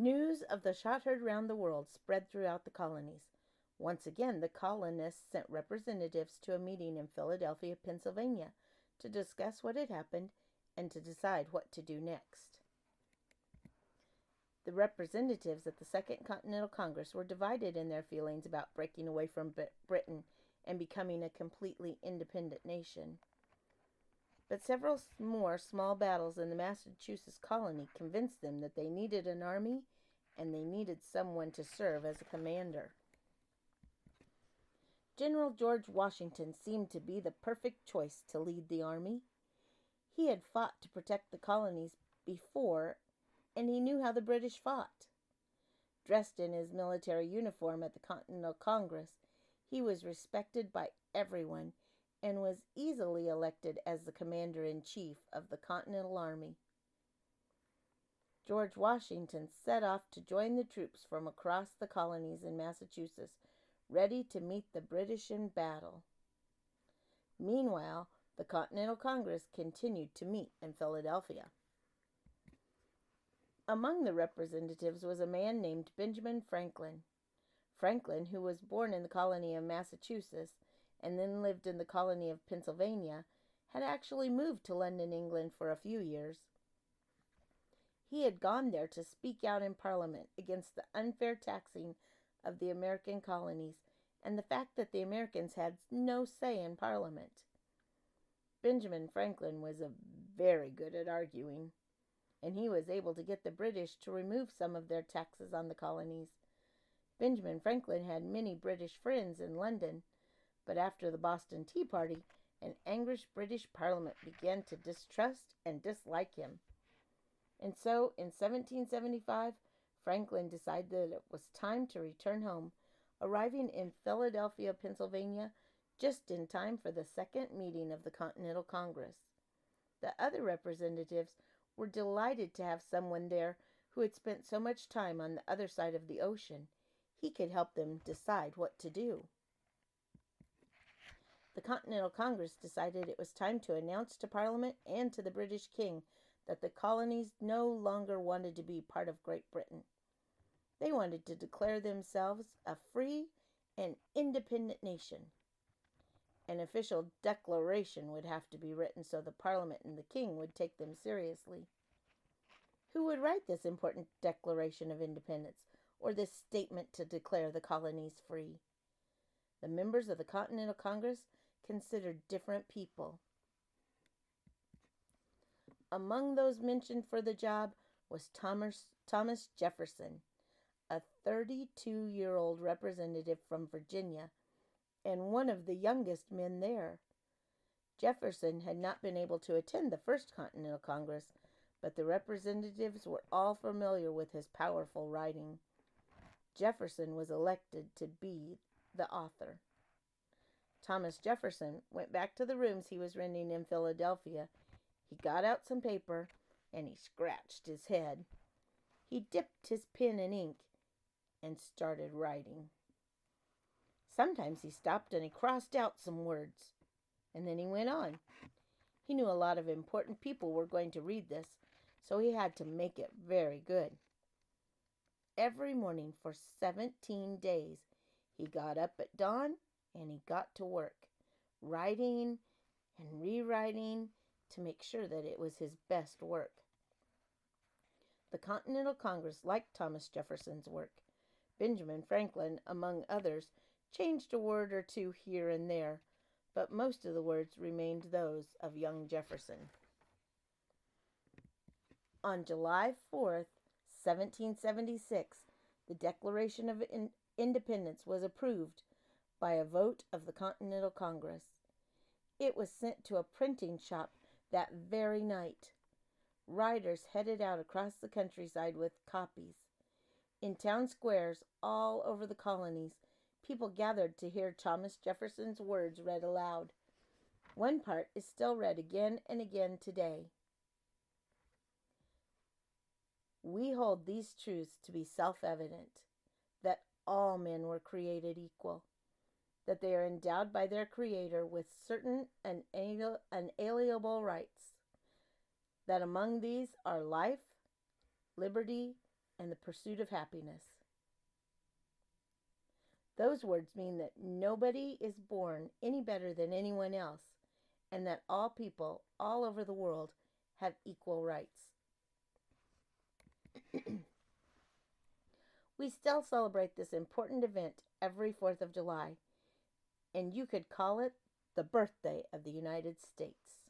News of the shot heard round the world spread throughout the colonies. Once again, the colonists sent representatives to a meeting in Philadelphia, Pennsylvania, to discuss what had happened and to decide what to do next. The representatives at the Second Continental Congress were divided in their feelings about breaking away from Britain and becoming a completely independent nation. But several more small battles in the Massachusetts colony convinced them that they needed an army and they needed someone to serve as a commander. General George Washington seemed to be the perfect choice to lead the army. He had fought to protect the colonies before, and he knew how the British fought. Dressed in his military uniform at the Continental Congress, he was respected by everyone and was easily elected as the commander-in-chief of the Continental Army. George Washington set off to join the troops from across the colonies in Massachusetts, ready to meet the British in battle. Meanwhile, the Continental Congress continued to meet in Philadelphia. Among the representatives was a man named Benjamin Franklin. Franklin, who was born in the colony of Massachusetts and then lived in the colony of Pennsylvania, had actually moved to London, England for a few years. He had gone there to speak out in Parliament against the unfair taxing of the American colonies and the fact that the Americans had no say in Parliament. Benjamin Franklin was very good at arguing, and he was able to get the British to remove some of their taxes on the colonies. Benjamin Franklin had many British friends in London, but after the Boston Tea Party, an angry British Parliament began to distrust and dislike him. And so, in 1775, Franklin decided that it was time to return home, arriving in Philadelphia, Pennsylvania, just in time for the second meeting of the Continental Congress. The other representatives were delighted to have someone there who had spent so much time on the other side of the ocean. He could help them decide what to do. The Continental Congress decided it was time to announce to Parliament and to the British King that the colonies no longer wanted to be part of Great Britain. They wanted to declare themselves a free and independent nation. An official declaration would have to be written so the Parliament and the King would take them seriously. Who would write this important Declaration of Independence, or this statement to declare the colonies free? The members of the Continental Congress considered different people. Among those mentioned for the job was Thomas Jefferson, a 32-year-old representative from Virginia, and one of the youngest men there. Jefferson had not been able to attend the First Continental Congress, but the representatives were all familiar with his powerful writing. Jefferson was elected to be the author. Thomas Jefferson went back to the rooms he was renting in Philadelphia. He got out some paper, and he scratched his head. He dipped his pen in ink and started writing. Sometimes he stopped and he crossed out some words, and then he went on. He knew a lot of important people were going to read this, so he had to make it very good. Every morning for 17 days, he got up at dawn and he got to work, writing and rewriting to make sure that it was his best work. The Continental Congress liked Thomas Jefferson's work. Benjamin Franklin, among others, changed a word or two here and there, but most of the words remained those of young Jefferson. On July 4th, 1776, the Declaration of Independence was approved by a vote of the Continental Congress. It was sent to a printing shop that very night. Riders headed out across the countryside with copies. In town squares all over the colonies, people gathered to hear Thomas Jefferson's words read aloud. One part is still read again and again today. We hold these truths to be self-evident, that all men were created equal, that they are endowed by their Creator with certain unalienable rights, that among these are life, liberty, and the pursuit of happiness. Those words mean that nobody is born any better than anyone else, and that all people all over the world have equal rights. We still celebrate this important event every 4th of July, and you could call it the birthday of the United States.